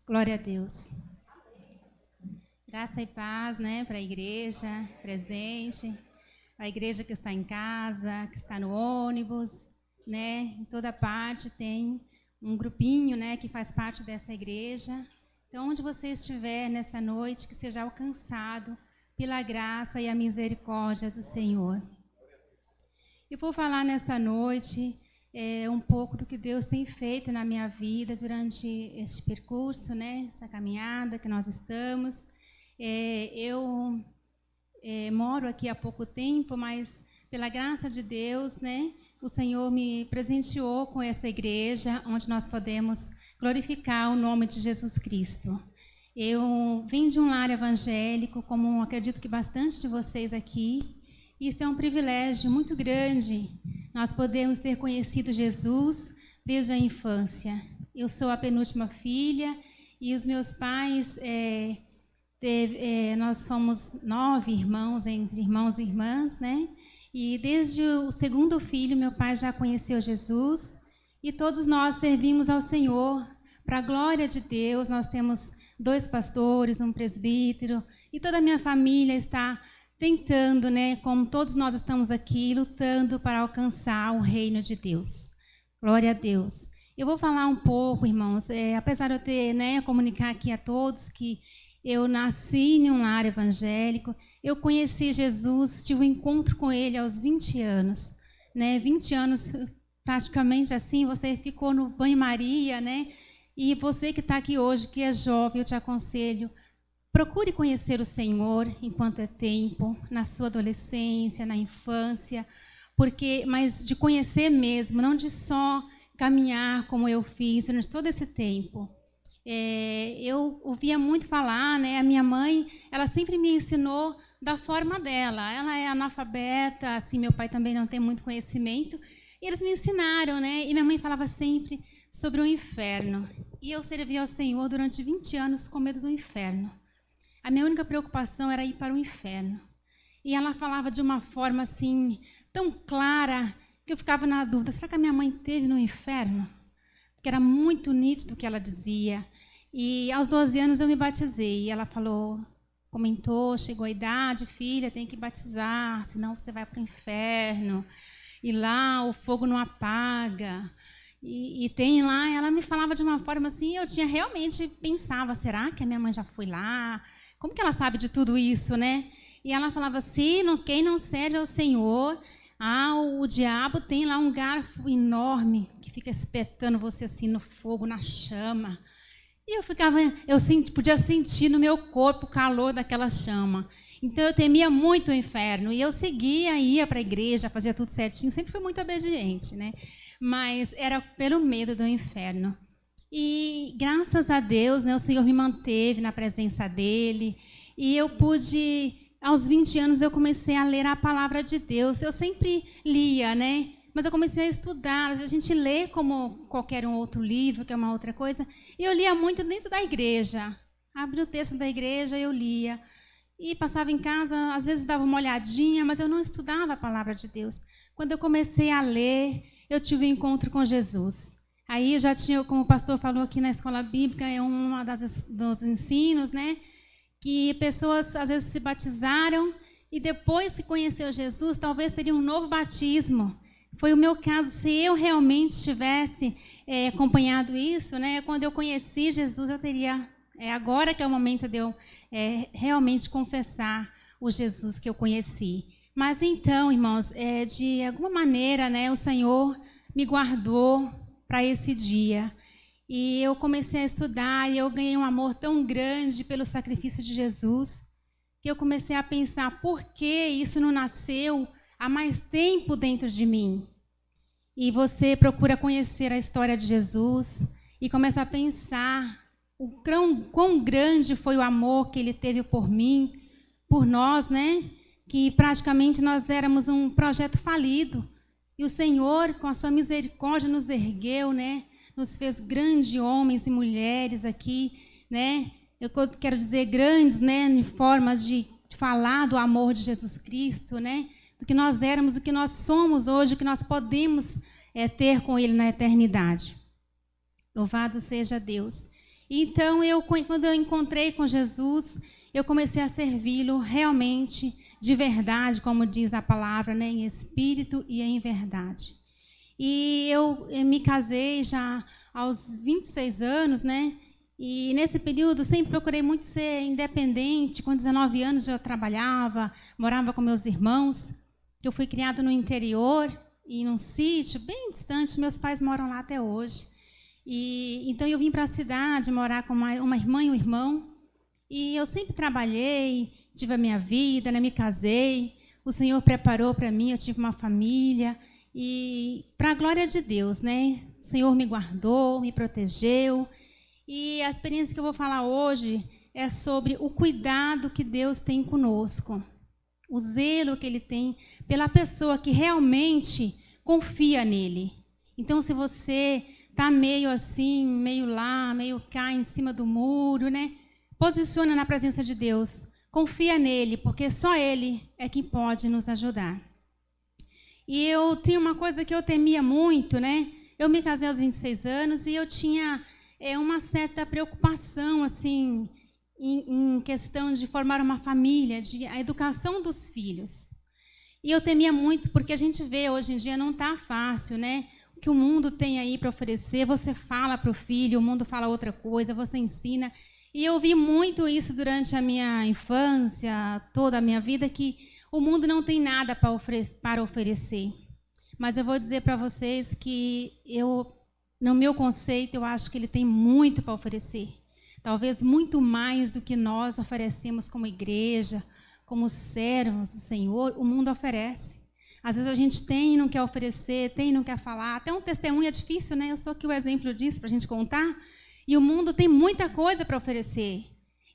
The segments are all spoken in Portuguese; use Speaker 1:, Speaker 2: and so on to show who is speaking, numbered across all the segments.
Speaker 1: Glória a Deus. Graça e paz, né, para a igreja presente, a igreja que está em casa, que está no ônibus, né, em toda parte tem um grupinho, né, que faz parte dessa igreja. Então, onde você estiver nesta noite, que seja alcançado pela graça e a misericórdia do Senhor. Eu vou falar nessa noite um pouco do que Deus tem feito na minha vida durante este percurso, né, essa caminhada que nós estamos. Eu moro aqui há pouco tempo, mas pela graça de Deus, né, o Senhor me presenteou com essa igreja, onde nós podemos glorificar o nome de Jesus Cristo. Eu vim de um lar evangélico, como acredito que bastante de vocês aqui, e isso é um privilégio muito grande. Nós podemos ter conhecido Jesus desde a infância. Eu sou a penúltima filha e os meus pais, nós somos 9 irmãos, entre irmãos e irmãs, né? E desde o segundo filho, meu pai já conheceu Jesus e todos nós servimos ao Senhor. Para a glória de Deus, nós temos 2 pastores, um presbítero e toda a minha família está tentando, né, como todos nós estamos aqui, lutando para alcançar o reino de Deus. Glória a Deus. Eu vou falar um pouco, irmãos, apesar de eu ter, né, comunicar aqui a todos que eu nasci em um lar evangélico, eu conheci Jesus, tive um encontro com Ele aos 20 anos. Né, 20 anos, praticamente assim, você ficou no banho-maria, né? E você que está aqui hoje, que é jovem, eu te aconselho, procure conhecer o Senhor enquanto é tempo, na sua adolescência, na infância, mas de conhecer mesmo, não de só caminhar como eu fiz durante todo esse tempo. Eu ouvia muito falar, né? A minha mãe, ela sempre me ensinou da forma dela. Ela é analfabeta, assim, meu pai também não tem muito conhecimento, e eles me ensinaram, né? E minha mãe falava sempre sobre o inferno. E eu servi ao Senhor durante 20 anos com medo do inferno. A minha única preocupação era ir para o inferno. E ela falava de uma forma assim, tão clara, que eu ficava na dúvida, será que a minha mãe esteve no inferno? Porque era muito nítido o que ela dizia. E aos 12 anos eu me batizei. E ela comentou, chegou a idade, filha, tem que batizar, senão você vai para o inferno. E lá o fogo não apaga. E tem lá, ela me falava de uma forma assim, eu tinha realmente pensava, será que a minha mãe já foi lá? Como que ela sabe de tudo isso, né? E ela falava assim, quem não serve ao Senhor, o diabo tem lá um garfo enorme que fica espetando você assim no fogo, na chama. E podia sentir no meu corpo o calor daquela chama. Então eu temia muito o inferno. E eu ia para a igreja, fazia tudo certinho, sempre fui muito obediente, né? Mas era pelo medo do inferno. E graças a Deus, né, o Senhor me manteve na presença dele. E eu pude, aos 20 anos, eu comecei a ler a palavra de Deus. Eu sempre lia, né? Mas eu comecei a estudar. Às vezes a gente lê como qualquer um outro livro, que é uma outra coisa. E eu lia muito dentro da igreja. Abri o texto da igreja, eu lia. E passava em casa, às vezes dava uma olhadinha, mas eu não estudava a palavra de Deus. Quando eu comecei a ler, eu tive um encontro com Jesus. Aí eu já tinha, como o pastor falou aqui na escola bíblica, é um dos ensinos, né? Que pessoas às vezes se batizaram e depois que conheceu Jesus, talvez teria um novo batismo. Foi o meu caso, se eu realmente tivesse acompanhado isso, né? Quando eu conheci Jesus, eu teria... agora que é o momento de eu realmente confessar o Jesus que eu conheci. Mas então, irmãos, de alguma maneira, né, o Senhor me guardou para esse dia. E eu comecei a estudar e eu ganhei um amor tão grande pelo sacrifício de Jesus, que eu comecei a pensar por que isso não nasceu há mais tempo dentro de mim. E você procura conhecer a história de Jesus e começa a pensar o quão grande foi o amor que ele teve por mim, por nós, né? Que praticamente nós éramos um projeto falido. E o Senhor, com a sua misericórdia, nos ergueu, né? Nos fez grandes homens e mulheres aqui, né? Eu quero dizer grandes, né? Em formas de falar do amor de Jesus Cristo, né? Do que nós éramos, do que nós somos hoje, o que nós podemos ter com Ele na eternidade. Louvado seja Deus. Então, quando eu encontrei com Jesus, eu comecei a servi-lo realmente de verdade, como diz a palavra, né? Em espírito e em verdade. E eu me casei já aos 26 anos, né? E nesse período sempre procurei muito ser independente. Com 19 anos eu trabalhava, morava com meus irmãos. Eu fui criada no interior e num sítio bem distante. Meus pais moram lá até hoje. E então eu vim para a cidade morar com uma irmã e um irmão. E eu sempre trabalhei, tive a minha vida, né? Me casei. O Senhor preparou para mim, eu tive uma família. E para a glória de Deus, né? O Senhor me guardou, me protegeu. E a experiência que eu vou falar hoje é sobre o cuidado que Deus tem conosco. O zelo que Ele tem pela pessoa que realmente confia nele. Então, se você está meio assim, meio lá, meio cá, em cima do muro, né? Posiciona na presença de Deus. Confia nele, porque só Ele é quem pode nos ajudar. E eu tinha uma coisa que eu temia muito, né? Eu me casei aos 26 anos e eu tinha uma certa preocupação, assim, em questão de formar uma família, a educação dos filhos. E eu temia muito, porque a gente vê hoje em dia não está fácil, né? O que o mundo tem aí para oferecer, você fala para o filho, o mundo fala outra coisa, você ensina. E eu vi muito isso durante a minha infância, toda a minha vida, que o mundo não tem nada para oferecer. Mas eu vou dizer para vocês que no meu conceito, eu acho que ele tem muito para oferecer. Talvez muito mais do que nós oferecemos como igreja, como servos do Senhor, o mundo oferece. Às vezes a gente tem e não quer oferecer, tem e não quer falar. Até um testemunho é difícil, né? Eu sou aqui o exemplo disso para a gente contar. E o mundo tem muita coisa para oferecer.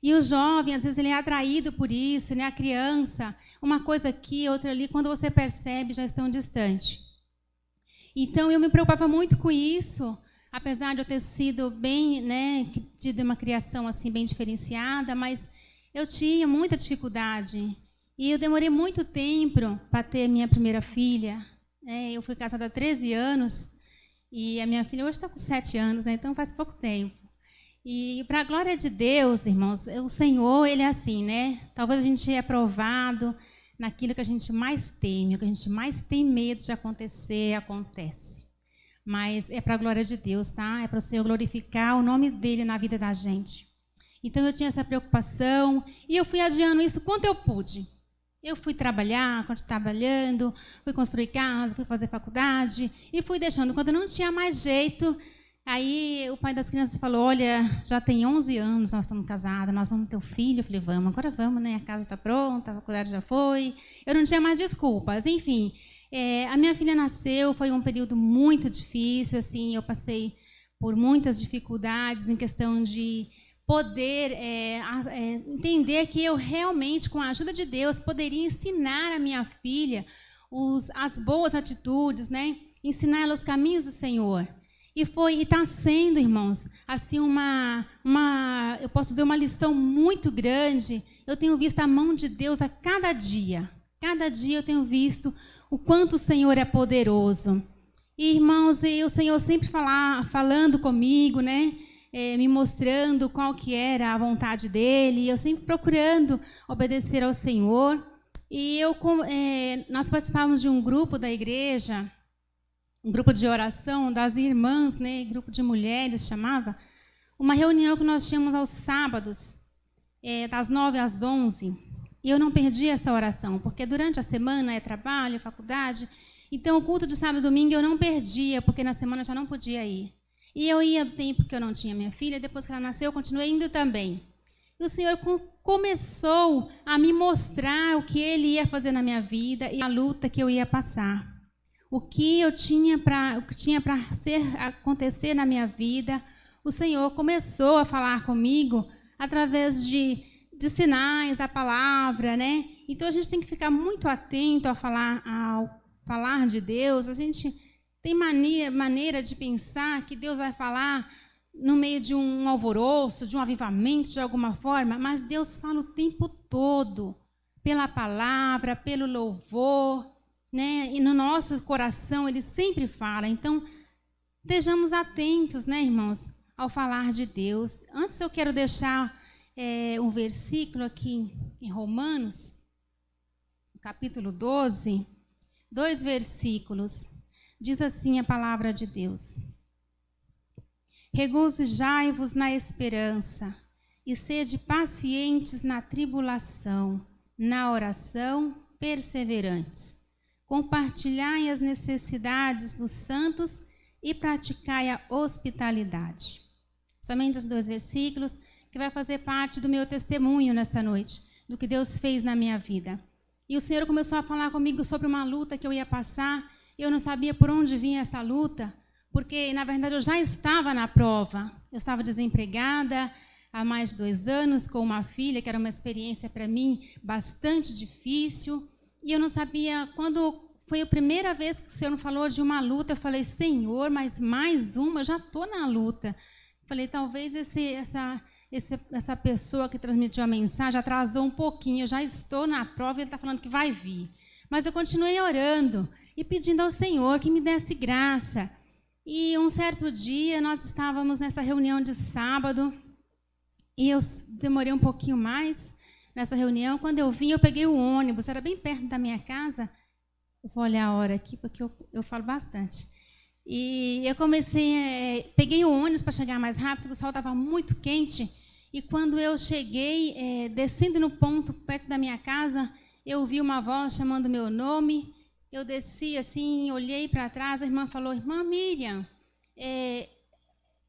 Speaker 1: E o jovem, às vezes, ele é atraído por isso, né? A criança, uma coisa aqui, outra ali, quando você percebe, já estão distante. Então, eu me preocupava muito com isso, apesar de eu ter sido bem, né, tido uma criação assim bem diferenciada, mas eu tinha muita dificuldade. E eu demorei muito tempo para ter minha primeira filha. Eu fui casada há 13 anos e a minha filha hoje está com 7 anos, né? Então faz pouco tempo. E para a glória de Deus, irmãos, o Senhor, Ele é assim, né? Talvez a gente é provado naquilo que a gente mais teme, o que a gente mais tem medo de acontecer, acontece. Mas é para a glória de Deus, tá? É para o Senhor glorificar o nome dEle na vida da gente. Então eu tinha essa preocupação e eu fui adiando isso quanto eu pude. Eu fui trabalhar, continuei trabalhando, fui construir casa, fui fazer faculdade e fui deixando. Quando não tinha mais jeito, aí o pai das crianças falou, olha, já tem 11 anos, nós estamos casados, nós vamos ter um filho. Eu falei, vamos, agora vamos, né? A casa está pronta, a faculdade já foi. Eu não tinha mais desculpas. Enfim, a minha filha nasceu, foi um período muito difícil, assim, eu passei por muitas dificuldades em questão de poder entender que eu realmente, com a ajuda de Deus, poderia ensinar a minha filha as boas atitudes, né? Ensinar ela os caminhos do Senhor. E está sendo, irmãos, assim eu posso dizer, uma lição muito grande. Eu tenho visto a mão de Deus a cada dia. Cada dia eu tenho visto o quanto o Senhor é poderoso. E, irmãos, e o Senhor sempre falando comigo, né? Me mostrando qual que era a vontade dEle. Eu sempre procurando obedecer ao Senhor. E nós participávamos de um grupo da igreja, um grupo de oração das irmãs, né, grupo de mulheres chamava, uma reunião que nós tínhamos aos sábados, das 9 às 11, e eu não perdi essa oração, porque durante a semana é trabalho, faculdade, então o culto de sábado e domingo eu não perdia, porque na semana eu já não podia ir. E eu ia do tempo que eu não tinha minha filha, depois que ela nasceu eu continuei indo também. E o Senhor começou a me mostrar o que Ele ia fazer na minha vida e a luta que eu ia passar. O que tinha para acontecer na minha vida, o Senhor começou a falar comigo através de sinais da palavra, né? Então a gente tem que ficar muito atento ao falar de Deus. A gente tem maneira de pensar que Deus vai falar no meio de um alvoroço, de um avivamento, de alguma forma, mas Deus fala o tempo todo, pela palavra, pelo louvor, né? E no nosso coração Ele sempre fala. Então, estejamos atentos, né, irmãos, ao falar de Deus. Antes eu quero deixar um versículo aqui em Romanos, capítulo 12, 2 versículos. Diz assim a palavra de Deus: regozijai-vos na esperança, e sede pacientes na tribulação, na oração perseverantes. Compartilhai as necessidades dos santos e praticai a hospitalidade. Somente os 2 versículos que vai fazer parte do meu testemunho nessa noite, do que Deus fez na minha vida. E o Senhor começou a falar comigo sobre uma luta que eu ia passar. Eu não sabia por onde vinha essa luta, porque, na verdade, eu já estava na prova. Eu estava desempregada há mais de 2 anos, com uma filha, que era uma experiência para mim bastante difícil. E eu não sabia, quando foi a primeira vez que o Senhor falou de uma luta, eu falei, Senhor, mas mais uma, eu já estou na luta. Falei, talvez essa pessoa que transmitiu a mensagem atrasou um pouquinho, eu já estou na prova e ele está falando que vai vir. Mas eu continuei orando e pedindo ao Senhor que me desse graça. E um certo dia, nós estávamos nessa reunião de sábado, e eu demorei um pouquinho mais nessa reunião. Quando eu vim, eu peguei o ônibus, era bem perto da minha casa. Eu vou olhar a hora aqui, porque eu falo bastante. E eu peguei o ônibus para chegar mais rápido, porque o sol estava muito quente. E quando eu cheguei, descendo no ponto perto da minha casa, eu ouvi uma voz chamando meu nome. Eu desci assim, olhei para trás, a irmã falou, irmã Miriam,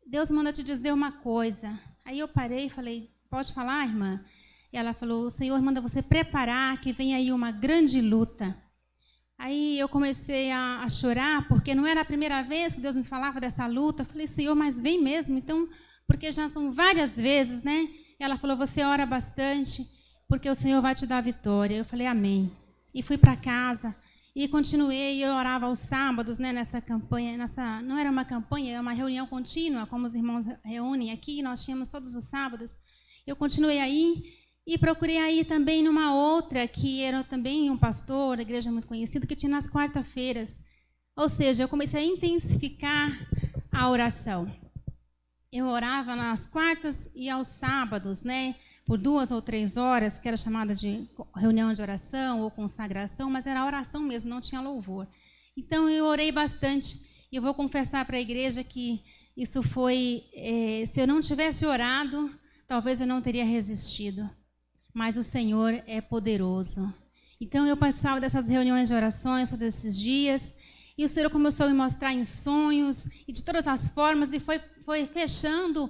Speaker 1: Deus manda te dizer uma coisa. Aí eu parei e falei, pode falar, irmã? E ela falou, o Senhor manda você preparar, que vem aí uma grande luta. Aí eu comecei a chorar, porque não era a primeira vez que Deus me falava dessa luta. Eu falei, Senhor, mas vem mesmo, então, porque já são várias vezes, né? E ela falou, você ora bastante, porque o Senhor vai te dar a vitória. Eu falei, amém. E fui para casa. E continuei, eu orava aos sábados, né, nessa campanha, não era uma campanha, era uma reunião contínua, como os irmãos reúnem aqui, nós tínhamos todos os sábados. Eu continuei aí e procurei aí também numa outra, que era também um pastor, da igreja muito conhecido, que tinha nas quarta-feiras. Ou seja, eu comecei a intensificar a oração. Eu orava nas quartas e aos sábados, né, por 2 ou 3 horas, que era chamada de reunião de oração ou consagração, mas era oração mesmo, não tinha louvor. Então, eu orei bastante, e eu vou confessar para a igreja que isso foi, se eu não tivesse orado, talvez eu não teria resistido, mas o Senhor é poderoso. Então, eu participava dessas reuniões de orações todos esses dias, e o Senhor começou a me mostrar em sonhos, e de todas as formas, e foi fechando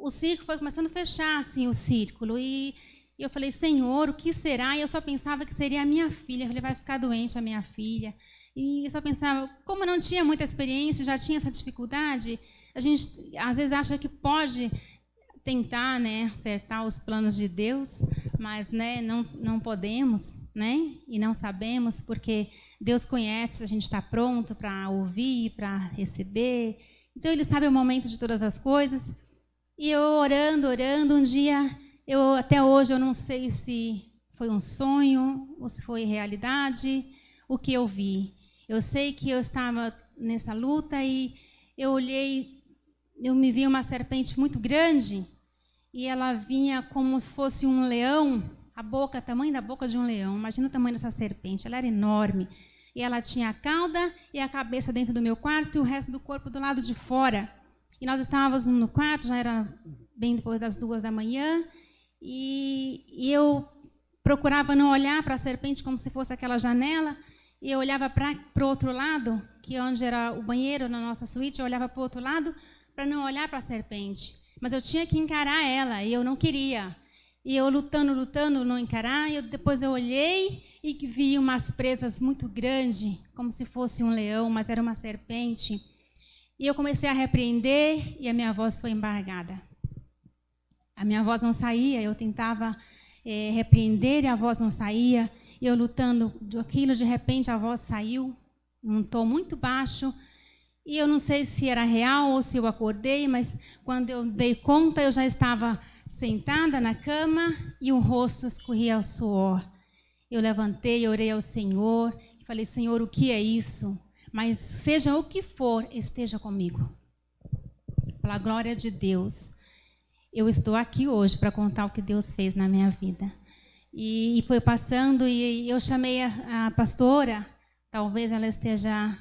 Speaker 1: o círculo, foi começando a fechar assim, o círculo. E eu falei, Senhor, o que será? E eu só pensava que seria a minha filha. Eu falei, vai ficar doente a minha filha. E eu só pensava, como eu não tinha muita experiência, já tinha essa dificuldade, a gente às vezes acha que pode tentar, né, acertar os planos de Deus, mas, né, não podemos, né, e não sabemos, porque Deus conhece se a gente está pronto para ouvir, para receber. Então, Ele sabe o momento de todas as coisas. E eu orando, um dia, até hoje eu não sei se foi um sonho ou se foi realidade, o que eu vi. Eu sei que eu estava nessa luta e eu olhei, eu me vi uma serpente muito grande e ela vinha como se fosse um leão, a boca, tamanho da boca de um leão. Imagina o tamanho dessa serpente, ela era enorme. E ela tinha a cauda e a cabeça dentro do meu quarto e o resto do corpo do lado de fora. E nós estávamos no quarto, já era bem depois das 2 da manhã, e eu procurava não olhar para a serpente como se fosse aquela janela, e eu olhava para o outro lado, que é onde era o banheiro na nossa suíte, eu olhava para o outro lado para não olhar para a serpente. Mas eu tinha que encarar ela, e eu não queria. E eu lutando, não encarar, e depois eu olhei e vi umas presas muito grandes, como se fosse um leão, mas era uma serpente. E eu comecei a repreender e a minha voz foi embargada. A minha voz não saía, eu tentava repreender e a voz não saía. E eu lutando aquilo, de repente a voz saiu, num tom muito baixo. E eu não sei se era real ou se eu acordei, mas quando eu dei conta, eu já estava sentada na cama e o rosto escorria o suor. Eu levantei, orei ao Senhor e falei, Senhor, o que é isso? Mas seja o que for, esteja comigo. A para a glória de Deus. Eu estou aqui hoje para contar o que Deus fez na minha vida. E foi passando e eu chamei a pastora, talvez ela esteja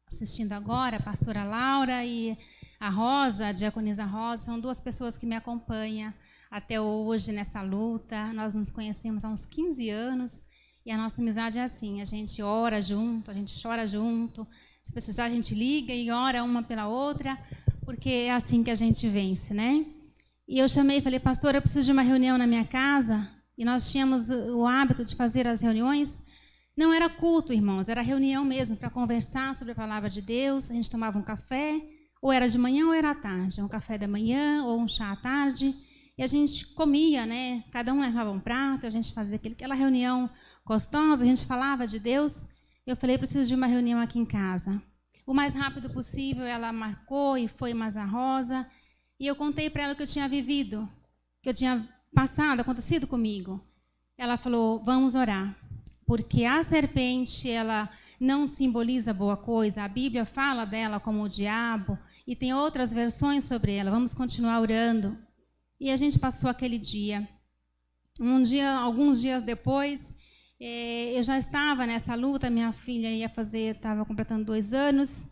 Speaker 1: assistindo agora, a pastora Laura e a Rosa, a diaconisa Rosa, são duas pessoas que me acompanham até hoje nessa luta. Nós nos conhecemos há uns 15 anos e a nossa amizade é assim, a gente ora junto, a gente chora junto, se precisar a gente liga e ora uma pela outra, porque é assim que a gente vence, né? E eu chamei e falei, pastora, eu preciso de uma reunião na minha casa, e nós tínhamos o hábito de fazer as reuniões. Não era culto, irmãos, era reunião mesmo, para conversar sobre a palavra de Deus. A gente tomava um café, ou era de manhã ou era à tarde, um café da manhã ou um chá à tarde, e a gente comia, né? Cada um levava um prato, a gente fazia aquela reunião gostosa, a gente falava de Deus. Eu falei, preciso de uma reunião aqui em casa. O mais rápido possível, ela marcou e foi mais a Rosa, e eu contei para ela o que eu tinha vivido, que eu tinha passado, acontecido comigo. Ela falou, vamos orar. Porque a serpente, ela não simboliza boa coisa. A Bíblia fala dela como o diabo e tem outras versões sobre ela. Vamos continuar orando. E a gente passou aquele dia. Alguns dias depois, eu já estava nessa luta. Minha filha estava completando 2 anos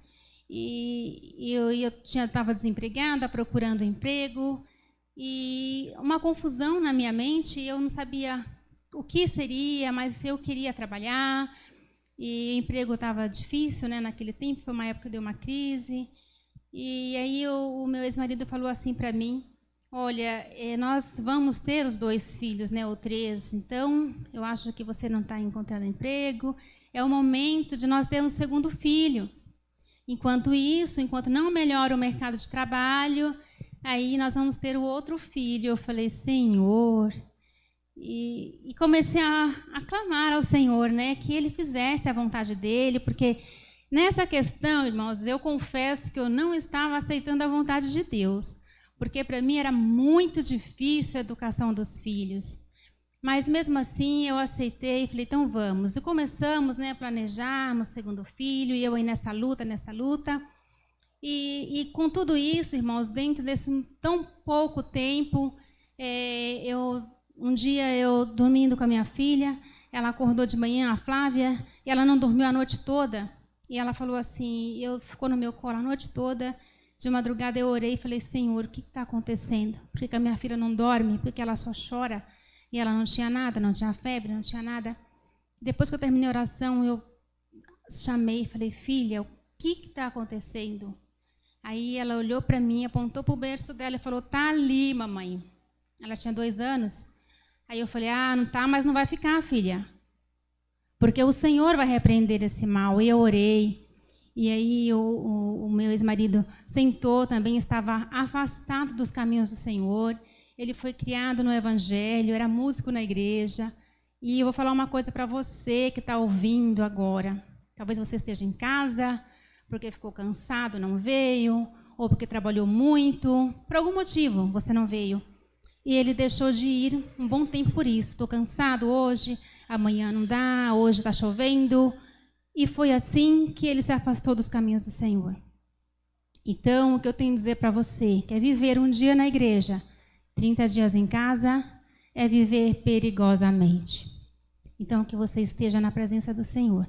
Speaker 1: e eu estava desempregada, procurando emprego e uma confusão na minha mente. Eu não sabia o que seria, mas eu queria trabalhar, e o emprego estava difícil, né, naquele tempo, foi uma época que deu uma crise, e aí o meu ex-marido falou assim para mim, olha, nós vamos ter os 2 filhos, né, ou 3, então eu acho que você não está encontrando emprego, é o momento de nós termos um 2º filho. Enquanto não melhora o mercado de trabalho, aí nós vamos ter o outro filho. Eu falei, Senhor... E comecei a clamar ao Senhor, né, que Ele fizesse a vontade dEle, porque nessa questão, irmãos, eu confesso que eu não estava aceitando a vontade de Deus, porque para mim era muito difícil a educação dos filhos. Mas mesmo assim eu aceitei e falei, então vamos. E começamos, né, a planejarmos o 2º filho, e eu aí nessa luta. E com tudo isso, irmãos, dentro desse tão pouco tempo, um dia eu dormindo com a minha filha, ela acordou de manhã, a Flávia, e ela não dormiu a noite toda. E ela falou assim, ficou no meu colo a noite toda. De madrugada eu orei e falei, Senhor, o que está acontecendo? Por que a minha filha não dorme? Porque ela só chora. E ela não tinha nada, não tinha febre, não tinha nada. Depois que eu terminei a oração, eu chamei e falei, filha, o que está acontecendo? Aí ela olhou para mim, apontou para o berço dela e falou, tá ali, mamãe. Ela tinha 2 anos. Aí eu falei, não tá, mas não vai ficar, filha. Porque o Senhor vai repreender esse mal. E eu orei. E aí o meu ex-marido sentou também, estava afastado dos caminhos do Senhor. Ele foi criado no Evangelho, era músico na igreja. E eu vou falar uma coisa para você que está ouvindo agora. Talvez você esteja em casa, porque ficou cansado, não veio, ou porque trabalhou muito. Por algum motivo você não veio. E ele deixou de ir um bom tempo por isso. Estou cansado hoje, amanhã não dá, hoje está chovendo. E foi assim que ele se afastou dos caminhos do Senhor. Então, o que eu tenho a dizer para você, que é viver um dia na igreja, 30 dias em casa, é viver perigosamente. Então, que você esteja na presença do Senhor.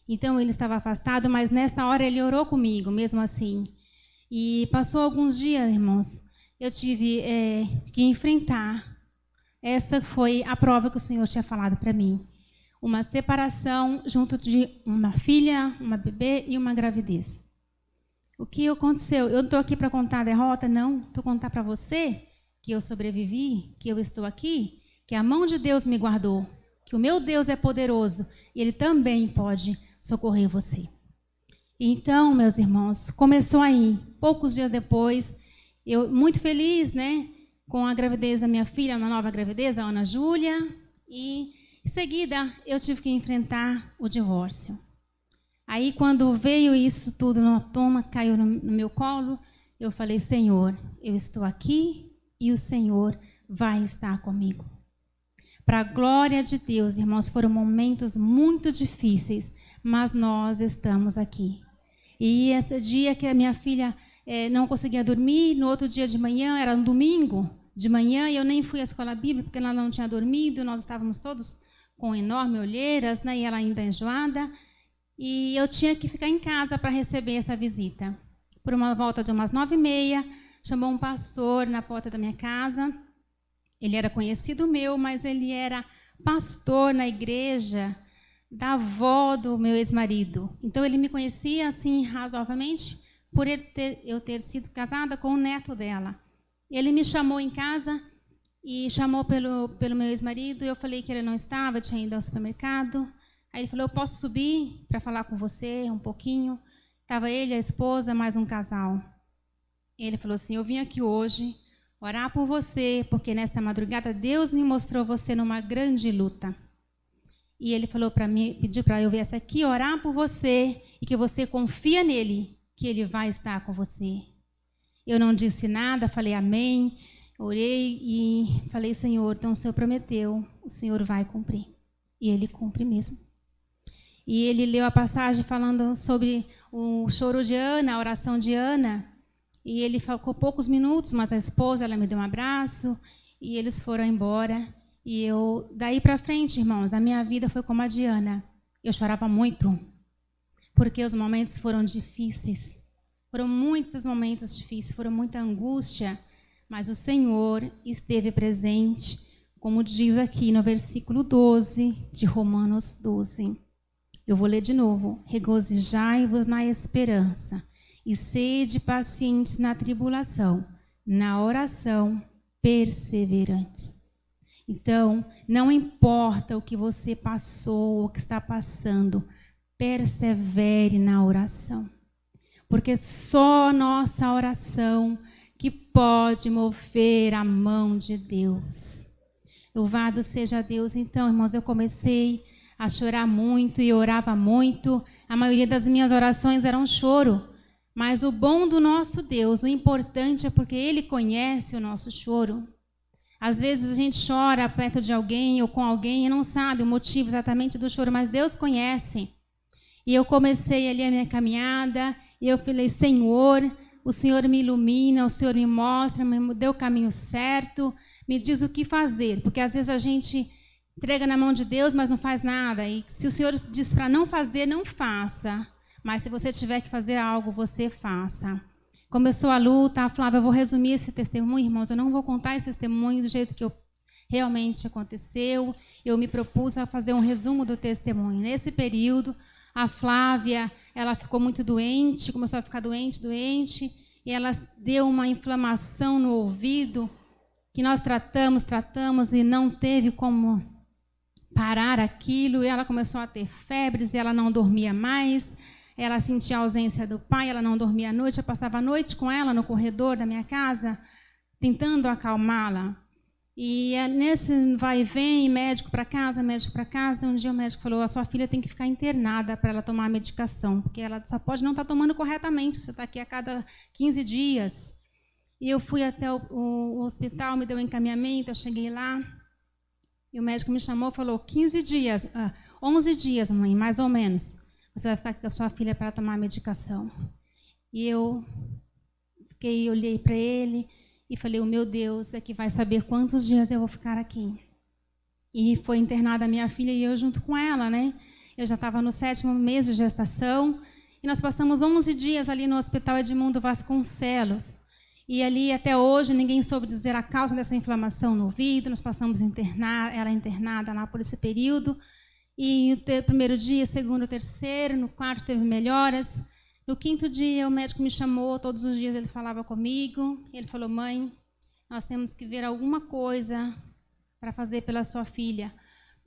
Speaker 1: Então, ele estava afastado, mas nessa hora ele orou comigo, mesmo assim. E passou alguns dias, irmãos, eu tive que enfrentar. Essa foi a prova que o Senhor tinha falado para mim. Uma separação junto de uma filha, uma bebê e uma gravidez. O que aconteceu? Eu não estou aqui para contar a derrota, não. Estou contar para você que eu sobrevivi, que eu estou aqui, que a mão de Deus me guardou, que o meu Deus é poderoso e Ele também pode socorrer você. Então, meus irmãos, começou aí. Poucos dias depois, eu muito feliz, né, com a gravidez da minha filha, uma nova gravidez, a Ana Júlia, e em seguida eu tive que enfrentar o divórcio. Aí, quando veio isso tudo na toma, caiu no meu colo, eu falei, Senhor, eu estou aqui e o Senhor vai estar comigo. Para a glória de Deus, irmãos, foram momentos muito difíceis, mas nós estamos aqui. E esse dia que a minha filha não conseguia dormir. No outro dia de manhã, era um domingo de manhã, e eu nem fui à escola bíblica porque ela não tinha dormido. Nós estávamos todos com enormes olheiras, né, e ela ainda enjoada. E eu tinha que ficar em casa para receber essa visita. Por uma volta de umas 9h30, chamou um pastor na porta da minha casa. Ele era conhecido meu, mas ele era pastor na igreja da avó do meu ex-marido. Então, ele me conhecia, assim, razoavelmente, por eu ter sido casada com o neto dela. Ele me chamou em casa e chamou pelo meu ex-marido. Eu falei que ele não estava, tinha ido ao supermercado. Aí ele falou, eu posso subir para falar com você um pouquinho? Estava ele, a esposa, mais um casal. Ele falou assim, eu vim aqui hoje orar por você, porque nesta madrugada Deus me mostrou você numa grande luta. E ele falou para mim, pediu para eu vir aqui orar por você e que você confia nele, que ele vai estar com você. Eu não disse nada, falei amém, orei e falei, Senhor, então o Senhor prometeu, o Senhor vai cumprir. E ele cumpre mesmo. E ele leu a passagem falando sobre o choro de Ana, a oração de Ana. E ele ficou poucos minutos, mas a esposa, ela me deu um abraço e eles foram embora. E eu, daí para frente, irmãos, a minha vida foi como a de Ana. Eu chorava muito, porque os momentos foram difíceis. Foram muitos momentos difíceis, foram muita angústia, mas o Senhor esteve presente, como diz aqui no versículo 12 de Romanos 12. Eu vou ler de novo. Regozijai-vos na esperança e sede pacientes na tribulação, na oração perseverantes. Então, não importa o que você passou, o que está passando, persevere na oração. Porque só a nossa oração que pode mover a mão de Deus. Louvado seja Deus. Então, irmãos, eu comecei a chorar muito e orava muito. A maioria das minhas orações eram choro. Mas o bom do nosso Deus, o importante é porque Ele conhece o nosso choro. Às vezes a gente chora perto de alguém ou com alguém e não sabe o motivo exatamente do choro, mas Deus conhece. E eu comecei ali a minha caminhada e eu falei, Senhor, o Senhor me ilumina, o Senhor me mostra, me deu o caminho certo, me diz o que fazer. Porque às vezes a gente entrega na mão de Deus, mas não faz nada. E se o Senhor diz para não fazer, não faça. Mas se você tiver que fazer algo, você faça. Começou a luta, Flávia, eu vou resumir esse testemunho, irmãos, eu não vou contar esse testemunho do jeito que realmente aconteceu. Eu me propus a fazer um resumo do testemunho. Nesse período, a Flávia, ela ficou muito doente, começou a ficar doente, e ela deu uma inflamação no ouvido, que nós tratamos, e não teve como parar aquilo, e ela começou a ter febres, e ela não dormia mais. Ela sentia a ausência do pai, ela não dormia à noite. Eu passava a noite com ela no corredor da minha casa, tentando acalmá-la. E nesse vai e vem, médico para casa, um dia o médico falou, a sua filha tem que ficar internada para ela tomar a medicação, porque ela só pode não estar tomando corretamente, você está aqui a cada 15 dias. E eu fui até o hospital, me deu um encaminhamento, eu cheguei lá, e o médico me chamou e falou, 11 dias, mãe, mais ou menos. Você vai ficar com a sua filha para tomar a medicação. E eu olhei para ele e falei, o meu Deus é que vai saber quantos dias eu vou ficar aqui. E foi internada a minha filha e eu junto com ela, né? Eu já estava no 7º mês de gestação e nós passamos 11 dias ali no Hospital Edmundo Vasconcelos. E ali até hoje ninguém soube dizer a causa dessa inflamação no ouvido. Nós passamos ela internada lá por esse período. E o primeiro dia, segundo, terceiro, no quarto teve melhoras. No 5º dia, o médico me chamou, todos os dias ele falava comigo. Ele falou, mãe, nós temos que ver alguma coisa para fazer pela sua filha,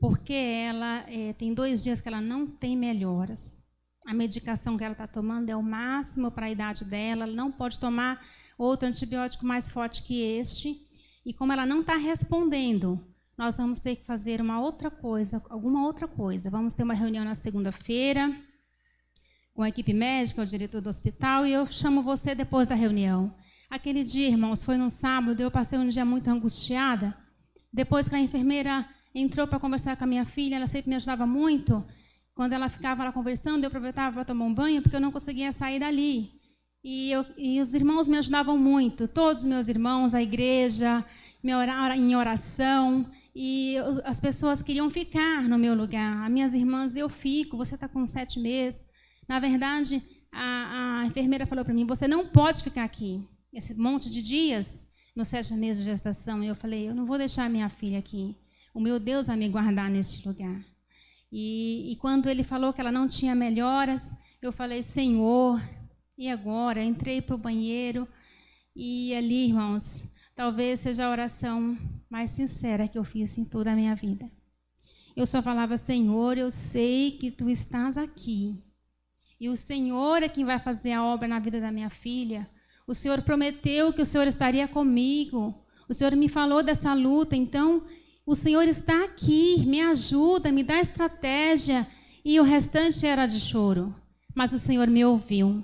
Speaker 1: porque ela tem 2 dias que ela não tem melhoras. A medicação que ela está tomando é o máximo para a idade dela, ela não pode tomar outro antibiótico mais forte que este. E como ela não está respondendo, nós vamos ter que fazer alguma outra coisa. Vamos ter uma reunião na segunda-feira com a equipe médica, o diretor do hospital, e eu chamo você depois da reunião. Aquele dia, irmãos, foi num sábado, eu passei um dia muito angustiada. Depois que a enfermeira entrou para conversar com a minha filha, ela sempre me ajudava muito. Quando ela ficava lá conversando, eu aproveitava para tomar um banho, porque eu não conseguia sair dali. E os irmãos me ajudavam muito, todos os meus irmãos, a igreja, em oração, e as pessoas queriam ficar no meu lugar. As minhas irmãs, eu fico, você está com 7 meses. Na verdade, a enfermeira falou para mim, você não pode ficar aqui, esse monte de dias, nos 7 meses de gestação. E eu falei, eu não vou deixar minha filha aqui, o meu Deus vai me guardar neste lugar. E quando ele falou que ela não tinha melhoras, eu falei, Senhor, e agora? Entrei para o banheiro e ali, irmãos, talvez seja a oração mais sincera que eu fiz em toda a minha vida. Eu só falava, Senhor, eu sei que Tu estás aqui. E o Senhor é quem vai fazer a obra na vida da minha filha. O Senhor prometeu que o Senhor estaria comigo. O Senhor me falou dessa luta, então o Senhor está aqui, me ajuda, me dá estratégia. E o restante era de choro. Mas o Senhor me ouviu.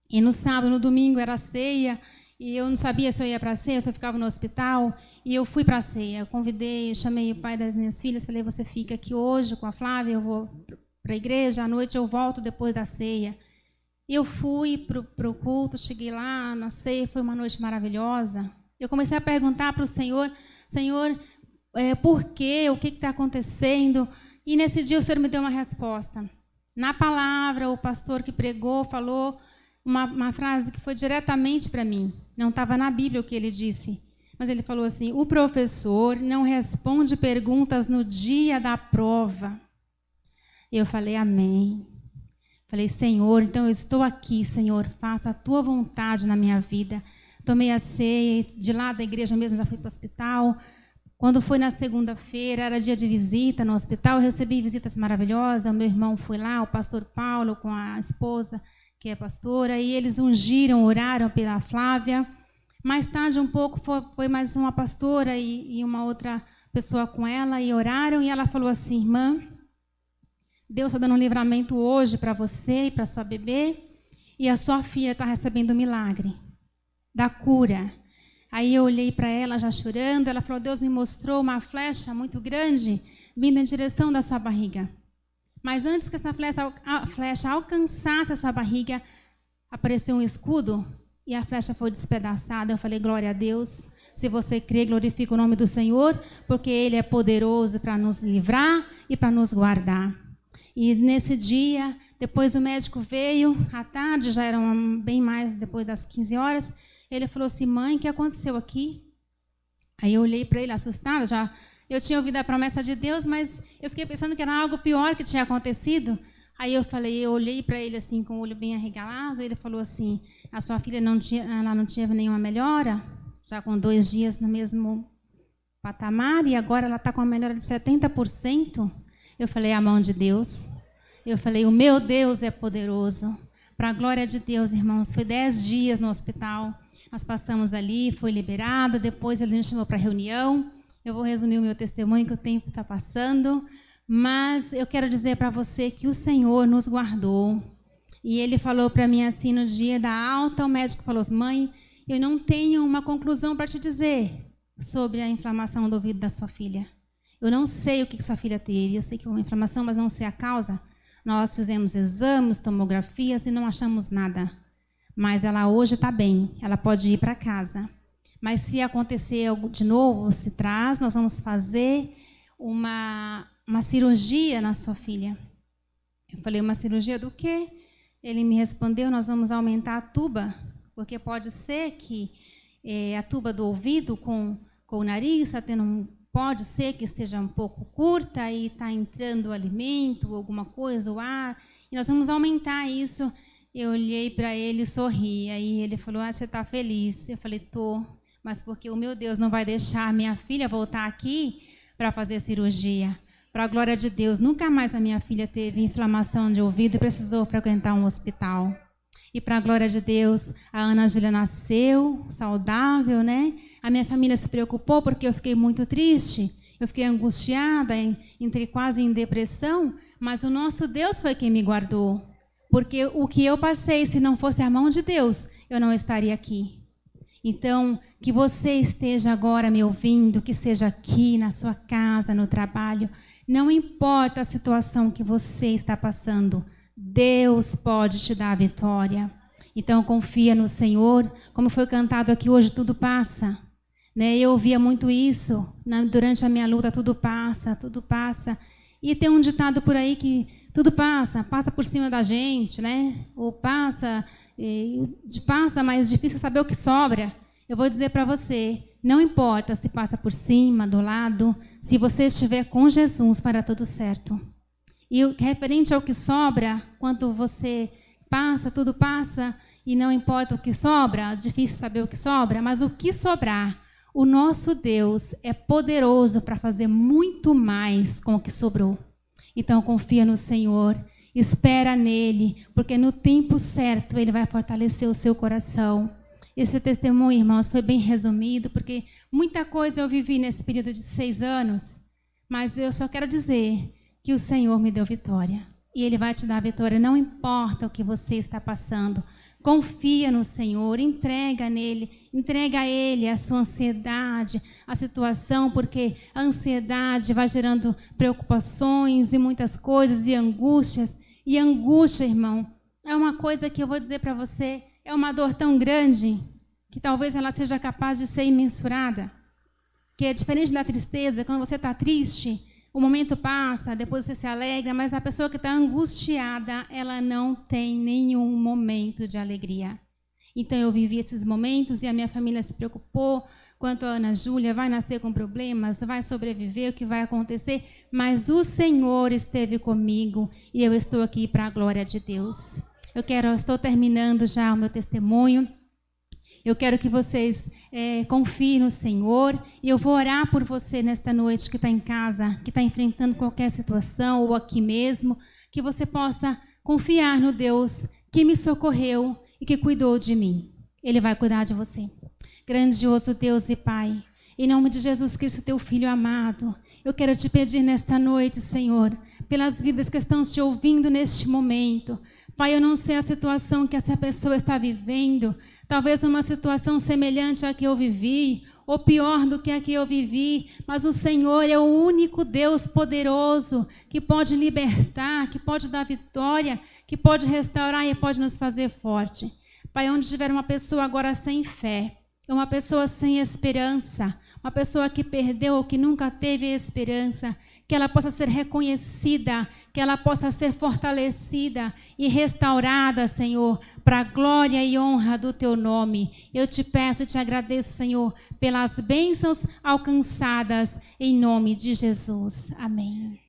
Speaker 1: E no sábado, no domingo era a ceia, e eu não sabia se eu ia para a ceia, se eu ficava no hospital, e eu fui para a ceia. Eu convidei, chamei o pai das minhas filhas, falei, você fica aqui hoje com a Flávia, eu vou para a igreja, à noite eu volto depois da ceia. E eu fui para o culto, cheguei lá na ceia, foi uma noite maravilhosa. Eu comecei a perguntar para o Senhor, Senhor, por quê? O que está acontecendo? E nesse dia o Senhor me deu uma resposta. Na palavra, o pastor que pregou falou uma frase que foi diretamente para mim. Não estava na Bíblia o que ele disse. Mas ele falou assim, o professor não responde perguntas no dia da prova. Eu falei, amém. Falei, Senhor, então eu estou aqui, Senhor, faça a Tua vontade na minha vida. Tomei a ceia, de lá da igreja mesmo já fui para o hospital. Quando foi na segunda-feira, era dia de visita no hospital, eu recebi visitas maravilhosas. O meu irmão foi lá, o pastor Paulo com a esposa, que é pastora, e eles ungiram, oraram pela Flávia. Mais tarde, um pouco, foi mais uma pastora e uma outra pessoa com ela, e oraram, e ela falou assim, irmã, Deus está dando um livramento hoje para você e para sua bebê, e a sua filha está recebendo um milagre da cura. Aí eu olhei para ela já chorando, ela falou, Deus me mostrou uma flecha muito grande vindo em direção da sua barriga. Mas antes que essa flecha alcançasse a sua barriga, apareceu um escudo e a flecha foi despedaçada. Eu falei, glória a Deus. Se você crê, glorifica o nome do Senhor, porque Ele é poderoso para nos livrar e para nos guardar. E nesse dia, depois o médico veio, à tarde, já era bem mais depois das 15 horas, ele falou assim, mãe, o que aconteceu aqui? Aí eu olhei para ele assustada, já eu tinha ouvido a promessa de Deus, mas eu fiquei pensando que era algo pior que tinha acontecido. Aí eu olhei para ele assim, com o olho bem arregalado, ele falou assim, a sua filha não tinha nenhuma melhora, já com 2 dias no mesmo patamar, e agora ela está com uma melhora de 70%. Eu falei, a mão de Deus. Eu falei, o meu Deus é poderoso. Para a glória de Deus, irmãos, foi 10 dias no hospital. Nós passamos ali, foi liberada, depois ele me chamou para reunião. Eu vou resumir o meu testemunho, que o tempo está passando. Mas eu quero dizer para você que o Senhor nos guardou. E Ele falou para mim assim, no dia da alta, o médico falou, mãe, eu não tenho uma conclusão para te dizer sobre a inflamação do ouvido da sua filha. Eu não sei o que sua filha teve. Eu sei que é uma inflamação, mas não sei a causa. Nós fizemos exames, tomografias e não achamos nada. Mas ela hoje está bem, ela pode ir para casa. Mas se acontecer de novo, se traz, nós vamos fazer uma cirurgia na sua filha. Eu falei, uma cirurgia do quê? Ele me respondeu, nós vamos aumentar a tuba, porque pode ser que a tuba do ouvido com o nariz está tendo pode ser que esteja um pouco curta e está entrando o alimento, alguma coisa, o ar, e nós vamos aumentar isso. Eu olhei para ele e sorri, aí ele falou, você está feliz? Eu falei, estou, mas porque o meu Deus não vai deixar minha filha voltar aqui para fazer cirurgia. Para a glória de Deus, nunca mais a minha filha teve inflamação de ouvido e precisou frequentar um hospital. E para a glória de Deus, a Ana Júlia nasceu saudável, né? A minha família se preocupou porque eu fiquei muito triste, eu fiquei angustiada, entrei quase em depressão, mas o nosso Deus foi quem me guardou. Porque o que eu passei, se não fosse a mão de Deus, eu não estaria aqui. Então, que você esteja agora me ouvindo, que seja aqui, na sua casa, no trabalho, não importa a situação que você está passando, Deus pode te dar a vitória. Então confia no Senhor, como foi cantado aqui hoje, tudo passa. Né? Eu ouvia muito isso durante a minha luta, tudo passa, tudo passa. E tem um ditado por aí que tudo passa, passa por cima da gente, né? Ou passa, mas difícil saber o que sobra. Eu vou dizer para você, não importa se passa por cima, do lado, se você estiver com Jesus, para tudo certo. E referente ao que sobra, quando você passa, tudo passa, e não importa o que sobra, difícil saber o que sobra, mas o que sobrar, o nosso Deus é poderoso para fazer muito mais com o que sobrou. Então confia no Senhor, espera nele, porque no tempo certo ele vai fortalecer o seu coração. Esse testemunho, irmãos, foi bem resumido, porque muita coisa eu vivi nesse período de 6 anos, mas eu só quero dizer que o Senhor me deu vitória. E Ele vai te dar vitória, não importa o que você está passando. Confia no Senhor, entrega nele, entrega a Ele a sua ansiedade, a situação, porque a ansiedade vai gerando preocupações e muitas coisas e angústias. E angústia, irmão, é uma coisa que eu vou dizer para você, é uma dor tão grande que talvez ela seja capaz de ser imensurada. Que é diferente da tristeza, quando você está triste, o momento passa, depois você se alegra, mas a pessoa que está angustiada, ela não tem nenhum momento de alegria. Então eu vivi esses momentos e a minha família se preocupou quanto a Ana Júlia vai nascer com problemas, vai sobreviver, o que vai acontecer, mas o Senhor esteve comigo e eu estou aqui para a glória de Deus. Estou terminando já o meu testemunho. Eu quero que vocês confiem no Senhor e eu vou orar por você nesta noite que está em casa, que está enfrentando qualquer situação ou aqui mesmo, que você possa confiar no Deus que me socorreu e que cuidou de mim. Ele vai cuidar de você. Grandioso Deus e Pai, em nome de Jesus Cristo, teu Filho amado, eu quero te pedir nesta noite, Senhor, pelas vidas que estão te ouvindo neste momento. Pai, eu não sei a situação que essa pessoa está vivendo, talvez uma situação semelhante à que eu vivi, ou pior do que a que eu vivi, mas o Senhor é o único Deus poderoso que pode libertar, que pode dar vitória, que pode restaurar e pode nos fazer forte. Pai, onde tiver uma pessoa agora sem fé, uma pessoa sem esperança, uma pessoa que perdeu ou que nunca teve esperança, que ela possa ser reconhecida, que ela possa ser fortalecida e restaurada, Senhor, para a glória e honra do Teu nome. Eu te peço e te agradeço, Senhor, pelas bênçãos alcançadas em nome de Jesus. Amém.